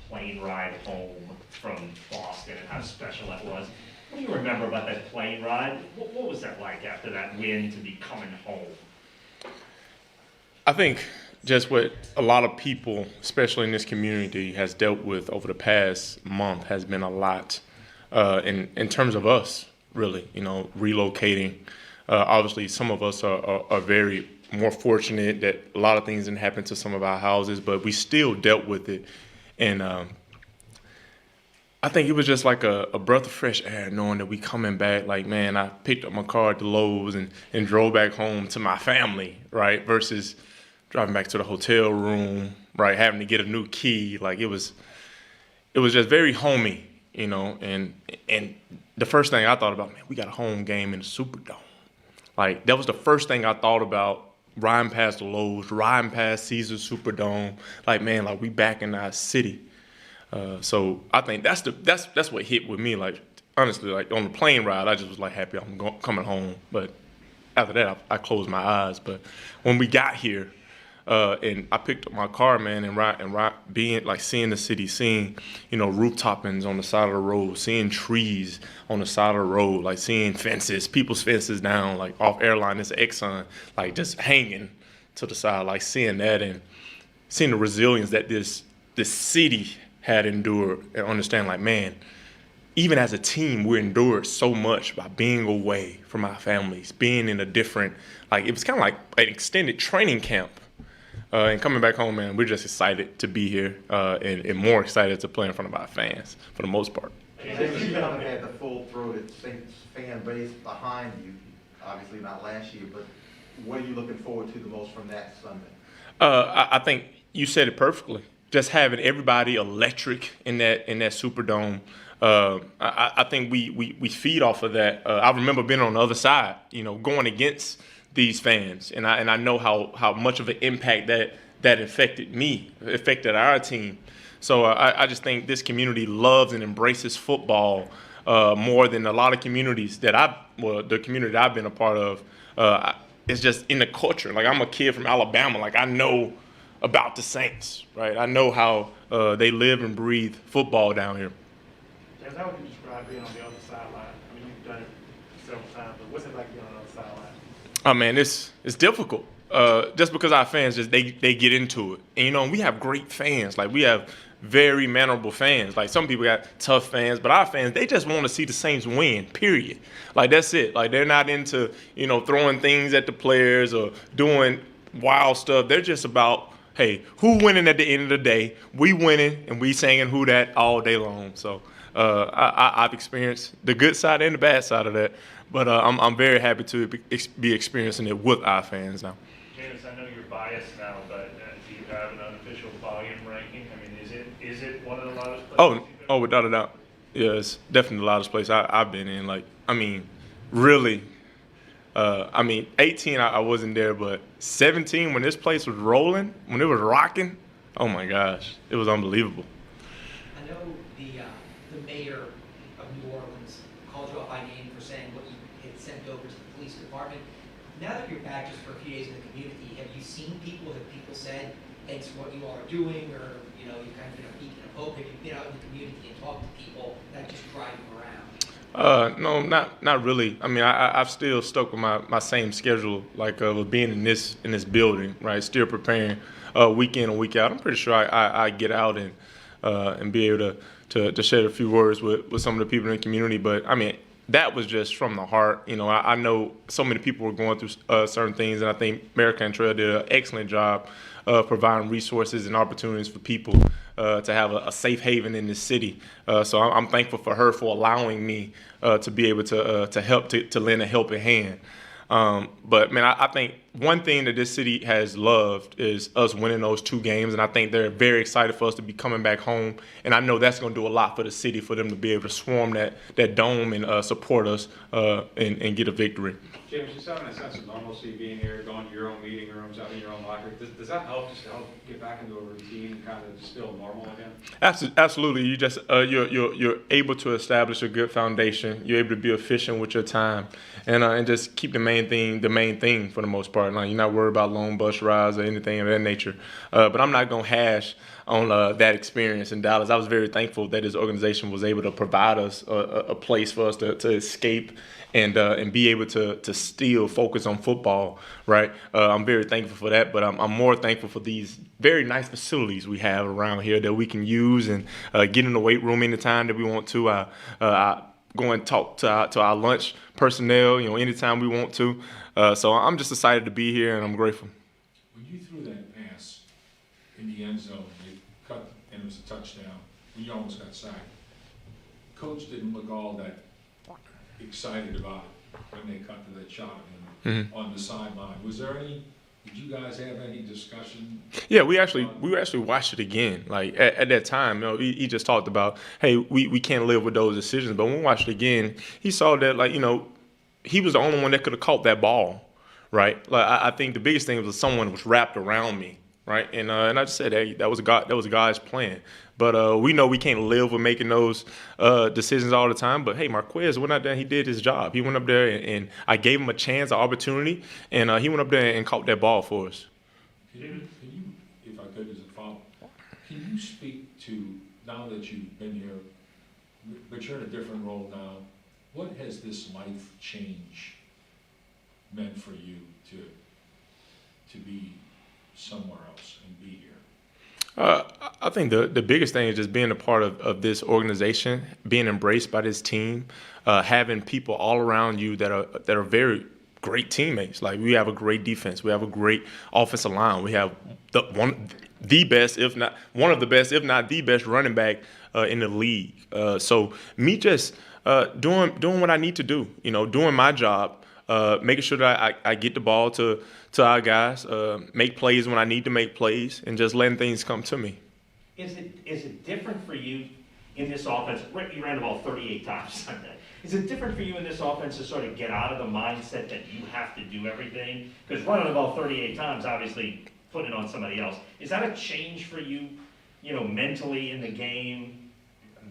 plane ride home from Boston and how special that was. What do you remember about that plane ride? What was that like after that win to be coming home? I think just what a lot of people, especially in this community, has dealt with over the past month has been a lot in terms of us, really, relocating. Obviously, some of us are very more fortunate that a lot of things didn't happen to some of our houses, but we still dealt with it. And I think it was just like a breath of fresh air knowing that we coming back. Like, man, I picked up my car at the Lowe's and drove back home to my family, right? Versus driving back to the hotel room, right? Having to get a new key. Like, it was just very homey, and the first thing I thought about, man, we got a home game in the Superdome. Like, that was the first thing I thought about riding past the Lowe's, riding past Caesars Superdome. Like, man, like, we back in our city. So I think that's what hit with me. Like, honestly, like on the plane ride, I just was like happy I'm coming home. But after that, I closed my eyes. But when we got here, and I picked up my car, man, and being like seeing the city, seeing rooftopings on the side of the road, seeing trees on the side of the road, like seeing fences, people's fences down, like off airline, this Exxon, like just hanging to the side, like seeing that and seeing the resilience that this city had endured, and understand like, man, even as a team, we endured so much by being away from our families, being in a different, like it was kind of like an extended training camp. And coming back home, man, we're just excited to be here and more excited to play in front of our fans for the most part. You haven't had the full-throated Saints fan base behind you, obviously not last year, but what are you looking forward to the most from that Sunday? I think you said it perfectly. Just having everybody electric in that Superdome. I think we feed off of that. I remember being on the other side, going against these fans, and I know how much of an impact that affected our team. So I just think this community loves and embraces football more than a lot of communities the community that I've been a part of. It's just in the culture. Like, I'm a kid from Alabama. Like, I know about the Saints, right? I know how they live and breathe football down here. James, how would you describe being on the other sideline? I mean, you've done it several times, but what's it like being on the other sideline? Oh man, it's difficult. Just because our fans they get into it, and we have great fans. Like, we have very mannerable fans. Like, some people got tough fans, but our fans, they just want to see the Saints win. Period. Like, that's it. Like, they're not into throwing things at the players or doing wild stuff. They're just about, hey, who winning at the end of the day? We winning, and we singing who that all day long. So I've experienced the good side and the bad side of that, but I'm very happy to be experiencing it with our fans now. Jameis, I know you're biased now, but do you have an unofficial volume ranking? I mean, is it one of the loudest places? Oh, without a doubt. Yeah, it's definitely the loudest place I've been in. Like, I mean, really. 18, I wasn't there, but 17, when this place was rolling, when it was rocking, oh my gosh, it was unbelievable. I know the mayor of New Orleans called you out by name for saying what you had sent over to the police department. Now that you're back just for a few days in the community, have you seen people? Have people said thanks for what you all are doing, or you kind of been a beacon of hope? Have you been out in the community and talked to people that just drive you around? No, not really. I mean, I've still stuck with my same schedule, like of being in this building, right? Still preparing week in and week out. I'm pretty sure I get out and be able to share a few words with some of the people in the community. But I mean, that was just from the heart. I know so many people were going through certain things, and I think Mayor Cantrell did an excellent job of providing resources and opportunities for people to have a safe haven in this city. So I'm thankful for her for allowing me to be able to help, to lend a helping hand. But man, I think one thing that this city has loved is us winning those 2 games, and I think they're very excited for us to be coming back home. And I know that's going to do a lot for the city, for them to be able to swarm that dome and support us and get a victory. James, just having a sense of normalcy, being here, going to your own meeting rooms, having your own locker, does that help just to help get back into a routine and kind of just feel normal again? Absolutely. You just you're able to establish a good foundation. You're able to be efficient with your time, and just keep the main thing for the most part. part. Like, you're not worried about loan bus rides or anything of that nature. But I'm not going to hash on that experience in Dallas. I was very thankful that this organization was able to provide us a place for us to escape and be able to still focus on football, right? I'm very thankful for that, but I'm more thankful for these very nice facilities we have around here that we can use and get in the weight room anytime that we want to. I go and talk to our lunch personnel, anytime we want to. So I'm just excited to be here, and I'm grateful. When you threw that pass in the end zone, you cut, and it was a touchdown, when you almost got sacked, Coach didn't look all that excited about it when they cut to that shot on the sideline. Did you guys have any discussion? Yeah, we actually watched it again. Like at that time, he just talked about, hey, we can't live with those decisions. But when we watched it again, he saw that he was the only one that could have caught that ball, right? Like I think the biggest thing was someone was wrapped around me, right? And I just said, hey, that was God's plan. But we know we can't live with making those decisions all the time. But hey, Marquez went out there and he did his job. He went up there and I gave him a chance, an opportunity, and he went up there and caught that ball for us. Can you, if I could, as a follow-up, can you speak to, now that you've been here, but you're in a different role now, what has this life change meant for you to be somewhere else and be here? I think the biggest thing is just being a part of this organization, being embraced by this team, having people all around you that are very great teammates. Like, we have a great defense, we have a great offensive line, we have one of the best, if not the best running back in the league. So me just doing what I need to do, doing my job. Making sure that I get the ball to our guys, make plays when I need to make plays, and just letting things come to me. Is it different for you in this offense? You ran the ball 38 times Sunday. Is it different for you in this offense to sort of get out of the mindset that you have to do everything? Because running the ball 38 times, obviously putting it on somebody else. Is that a change for you, mentally in the game?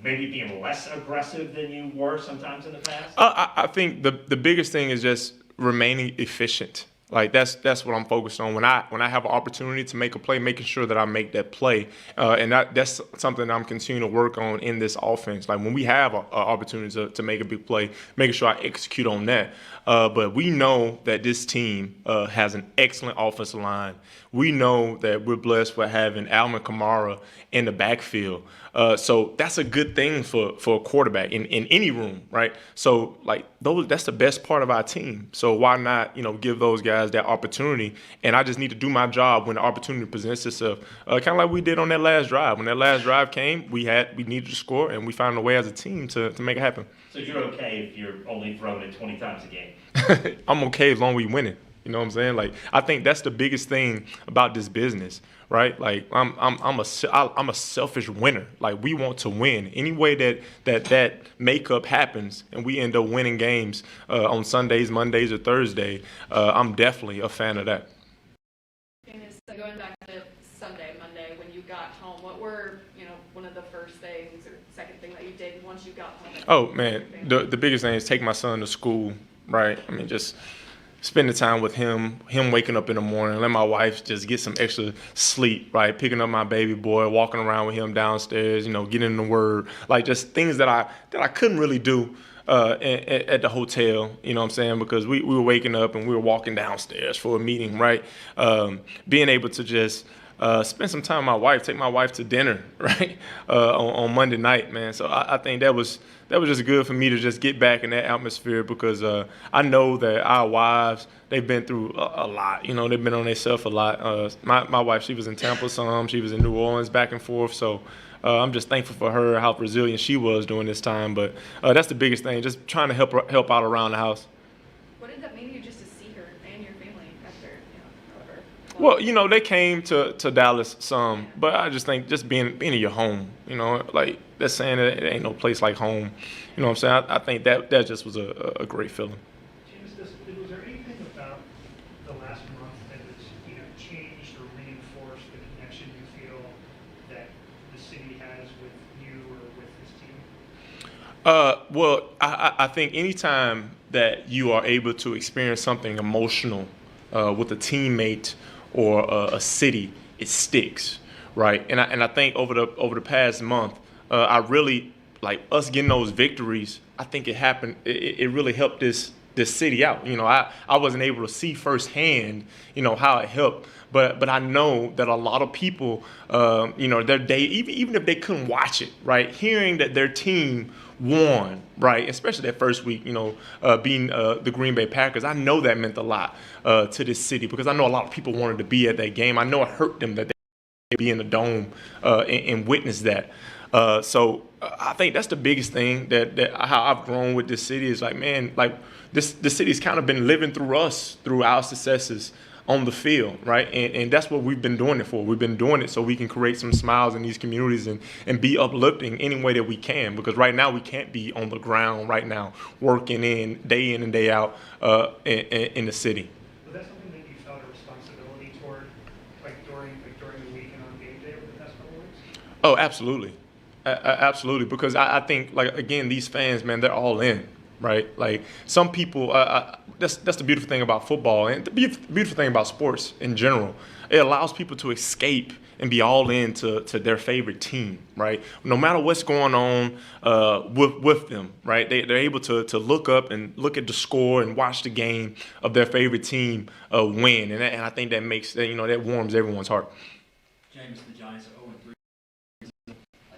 Maybe being less aggressive than you were sometimes in the past? I think the biggest thing is just remaining efficient. Like that's what I'm focused on. When I have an opportunity to make a play, making sure that I make that play, and that's something that I'm continuing to work on in this offense. Like when we have an opportunity to make a big play, making sure I execute on that. But we know that this team has an excellent offensive line. We know that we're blessed for having Alvin Kamara in the backfield. So that's a good thing for a quarterback in any room, right? So that's the best part of our team. So why not, give those guys that opportunity? And I just need to do my job when the opportunity presents itself. Kind of like we did on that last drive. When that last drive came, we needed to score, and we found a way as a team to make it happen. So you're okay if you're only throwing it 20 times a game? I'm okay as long as we winning. You know what I'm saying? Like, I think that's the biggest thing about this business, right? Like, I'm a selfish winner. Like, we want to win. Any way that makeup happens and we end up winning games on Sundays, Mondays, or Thursday, I'm definitely a fan of that. Jameis, so going back to Monday, when you got home, what were, one of the first things or second thing that you did once you got home? Oh, man, the biggest thing is take my son to school, right? I mean, just spending time with him waking up in the morning, let my wife just get some extra sleep, right? Picking up my baby boy, walking around with him downstairs, getting in the word, like just things that I couldn't really do at the hotel, you know what I'm saying? Because we were waking up and we were walking downstairs for a meeting, right? Being able to just spend some time with my wife, take my wife to dinner, right? On Monday night, man. So I think that was just good for me to just get back in that atmosphere, because I know that our wives, they've been through a lot. They've been on themselves a lot. My wife, she was in Tampa some, she was in New Orleans, back and forth. So I'm just thankful for her, how resilient she was during this time. But that's the biggest thing, just trying to help out around the house. What did that mean to you just to see her and your family after, however? Well, they came to Dallas some, but I just think just being in your home, like that's saying that it ain't no place like home. You know what I'm saying? I think that just was a great feeling. James, was there anything about the last month that has either changed or reinforced the connection you feel that the city has with you or with this team? Well, I think anytime that you are able to experience something emotional with a teammate or a city, it sticks, right? And I think over the past month, I really like us getting those victories. I think it happened. It really helped this city out. You know, I wasn't able to see firsthand, you know, how it helped. But I know that a lot of people, you know, their day, even if they couldn't watch it, right, hearing that their team won, right, especially that first week, you know, being the Green Bay Packers, I know that meant a lot to this city because I know a lot of people wanted to be at that game. I know it hurt them that they be in the dome and witness that. So I think that's the biggest thing that how I've grown with this city is like, man, like this city's kind of been living through us, through our successes on the field, right? And that's what we've been doing it for. We've been doing it so we can create some smiles in these communities and be uplifting any way that we can. Because right now we can't be on the ground right now working in and day out in the city. Was that something that you felt a responsibility toward, during the week and on game day over the past couple of weeks? Oh, absolutely. Absolutely. Because I think, like, again, these fans, man, they're all in, right? Like, some people, that's the beautiful thing about football and the beautiful thing about sports in general. It allows people to escape and be all in to their favorite team, right? No matter what's going on with them, right? They're able to look up and look at the score and watch the game of their favorite team win. And I think that makes, you know, that warms everyone's heart. James, the Giants are 0-3. A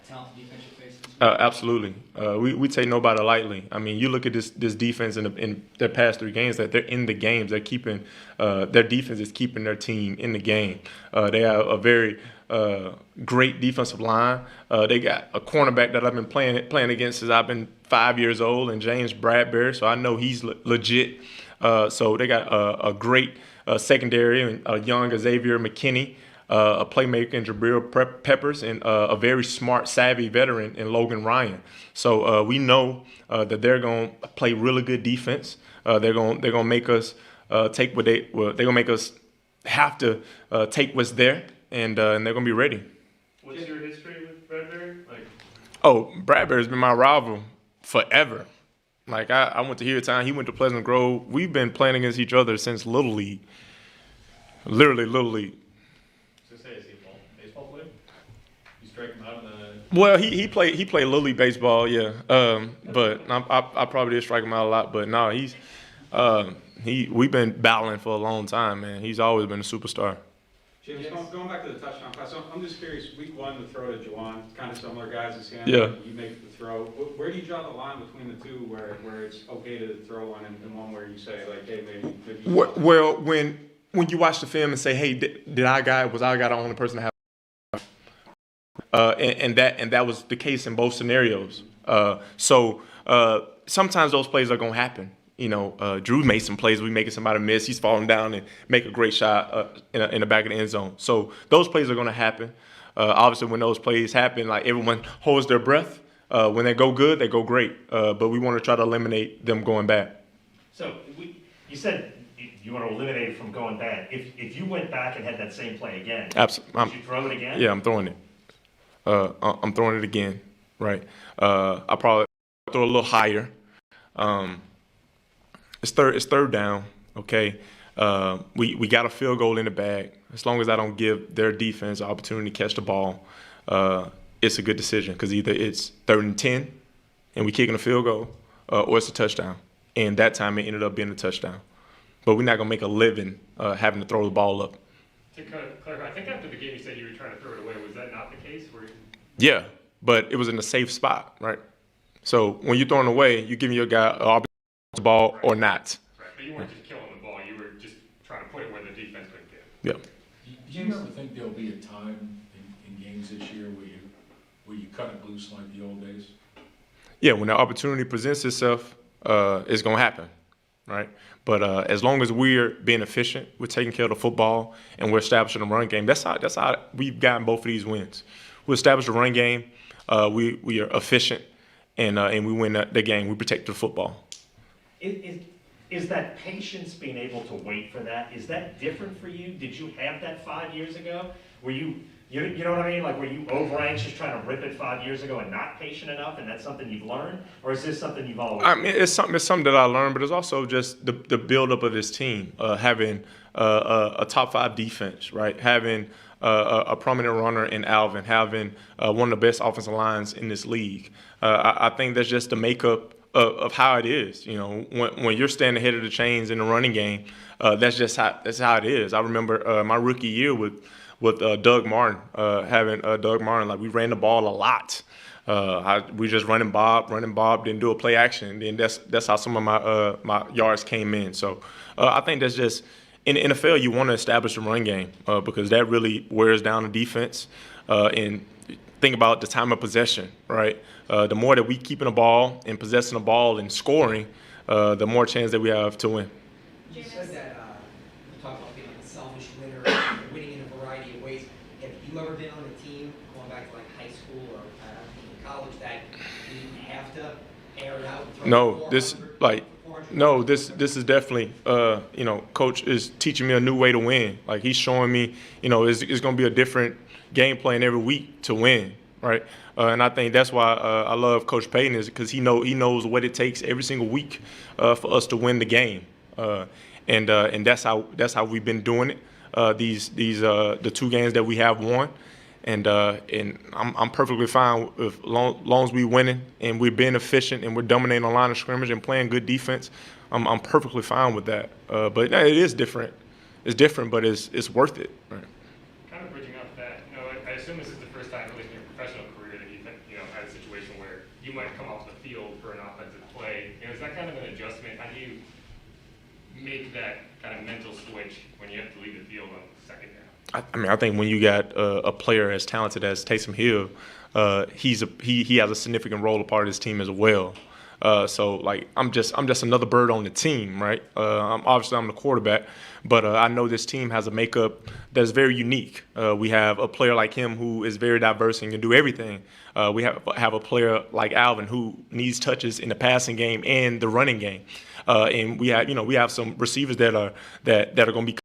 talented defense you're facing. Absolutely. We take nobody lightly. I mean, you look at this defense in their past 3 games that they're in the games. They're keeping their defense is keeping their team in the game. They have a very great defensive line. They got a cornerback that I've been playing against since I've been 5 years old, and James Bradbury. So I know he's legit. So they got a great secondary and a young Xavier McKinney. A playmaker in Jabril Peppers, and a very smart, savvy veteran in Logan Ryan. So we know that they're going to play really good defense. They're going to make us take what they're going to make us have to take what's there, and they're going to be ready. What's your history with Bradbury? Oh, Bradbury's been my rival forever. Like I went to Heartown, he went to Pleasant Grove. We've been playing against each other since Little League. Literally Little League. Well, he played Little League baseball, yeah. But I probably did strike him out a lot. But no, we've been battling for a long time, man. He's always been a superstar. James, going back to the touchdown pass, I'm just curious. Week 1, the throw to Juwan, kind of similar guys as him. Yeah. You make the throw. Where do you draw the line between the two, where it's okay to throw one and one where you say like, hey, maybe. Well, when you watch the film and say, hey, was our guy the only person to have? And that was the case in both scenarios. So sometimes those plays are gonna happen. You know, Drew made some plays. We making somebody miss. He's falling down and make a great shot in the back of the end zone. So those plays are gonna happen. Obviously, when those plays happen, like everyone holds their breath. When they go good, they go great. But we want to try to eliminate them going bad. So you said you want to eliminate it from going bad. If you went back and had that same play again, Absolutely. Would you throw it again? Yeah, I'm throwing it. I'm throwing it again, right? I'll probably throw a little higher. It's third down, okay? We got a field goal in the bag. As long as I don't give their defense an opportunity to catch the ball, it's a good decision because either it's 3rd and 10 and we kicking a field goal, or it's a touchdown. And that time it ended up being a touchdown. But we're not going to make a living having to throw the ball up. To clarify, I think after the game you said you were trying to throw it away. Was that not the case? Yeah, but it was in a safe spot, right? So when you're throwing away, you're giving your guy an opportunity to the ball or not. Right, but you weren't just killing the ball. You were just trying to put it where the defense couldn't get it. Yeah. Do you ever think there'll be a time in games this year where you cut it loose like the old days? Yeah, when the opportunity presents itself, it's going to happen, right? But as long as we're being efficient, we're taking care of the football, and we're establishing a run game, that's how we've gotten both of these wins. We establish a run game, we are efficient, and we win the game. We protect the football. Is that patience, being able to wait for that, is that different for you? Did you have that 5 years ago? Were you You know what I mean? Like, were you over anxious trying to rip it 5 years ago and not patient enough, and that's something you've learned, or is this something you've always? I mean, it's something that I learned, but it's also just the buildup of this team, having a top 5 defense, right? Having a prominent runner in Alvin, having one of the best offensive lines in this league. I think that's just the makeup of how it is. You know, when you're staying ahead of the chains in the running game, that's how it is. I remember my rookie year with Doug Martin, having Doug Martin, like we ran the ball a lot. We just running Bob, didn't do a play action. Then that's how some of my yards came in. So I think that's just in the NFL you want to establish a run game because that really wears down the defense. And think about the time of possession, right? The more that we keeping the ball and possessing the ball and scoring, the more chance that we have to win. You said that you talked about being like a selfish winner, winning in a variety of ways. Have you ever been on a team going back to like high school or even college that you didn't have to air it out? And throw This is definitely Coach is teaching me a new way to win. Like he's showing me, it's going to be a different game plan every week to win, right? And I think that's why I love Coach Payton is because he knows what it takes every single week for us to win the game. And that's how we've been doing it. The 2 games that we have won, and I'm perfectly fine with long as we winning and we're being efficient and we're dominating the line of scrimmage and playing good defense. I'm perfectly fine with that. But it is different. It's different, but it's worth it. Right? Kind of bridging off that, I assume this is the first time, at least in your professional career, that you've had a situation where you might come off the field for an offensive play. Is that kind of an adjustment? How do you make that kind of mental switch when you have to leave the field on second down? I think when you got a player as talented as Taysom Hill, he has a significant role, a part of this team as well. So like I'm just another bird on the team, right? I'm the quarterback, but I know this team has a makeup that's very unique. We have a player like him who is very diverse and can do everything. We have a player like Alvin who needs touches in the passing game and the running game. And we have some receivers that are going to be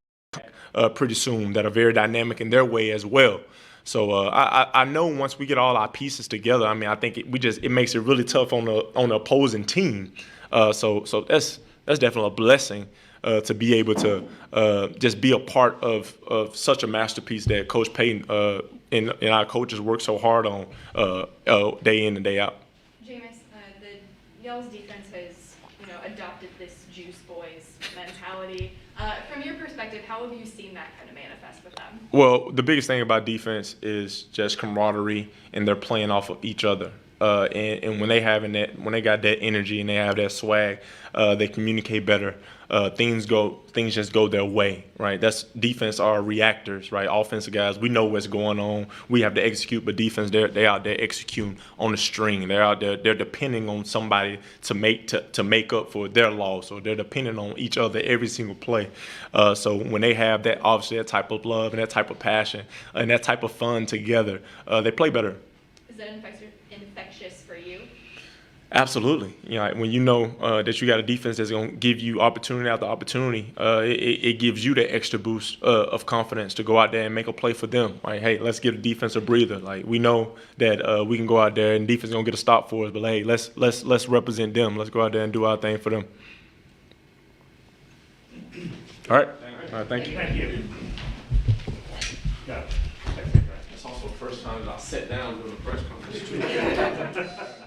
pretty soon that are very dynamic in their way as well. So I know once we get all our pieces together, I think it makes it really tough on the opposing team. So that's definitely a blessing to be able to just be a part of such a masterpiece that Coach Payton and our coaches work so hard on day in and day out. Jameis, the Yell's defense has adopted this juice boys mentality. From your perspective, how have you seen that kind of manifest with them? Well, the biggest thing about defense is just camaraderie, and they're playing off of each other. And when they got that energy and they have that swag, they communicate better. Things just go their way, right? That's defense are reactors, right? Offensive guys, we know what's going on. We have to execute, but defense, they're out there executing on the string. They're out there, they're depending on somebody to make up for their loss, or they're depending on each other every single play. So when they have that, obviously that type of love and that type of passion and that type of fun together, they play better. Is that infectious for you? Absolutely. When you know that you got a defense that's going to give you opportunity after opportunity, it gives you the extra boost of confidence to go out there and make a play for them. Like, hey, let's give the defense a breather. Like, we know that we can go out there and defense is going to get a stop for us, but hey, let's represent them. Let's go out there and do our thing for them. All right. Thank you. Thank you. Yeah. It's also the first time that I sat down during a press conference.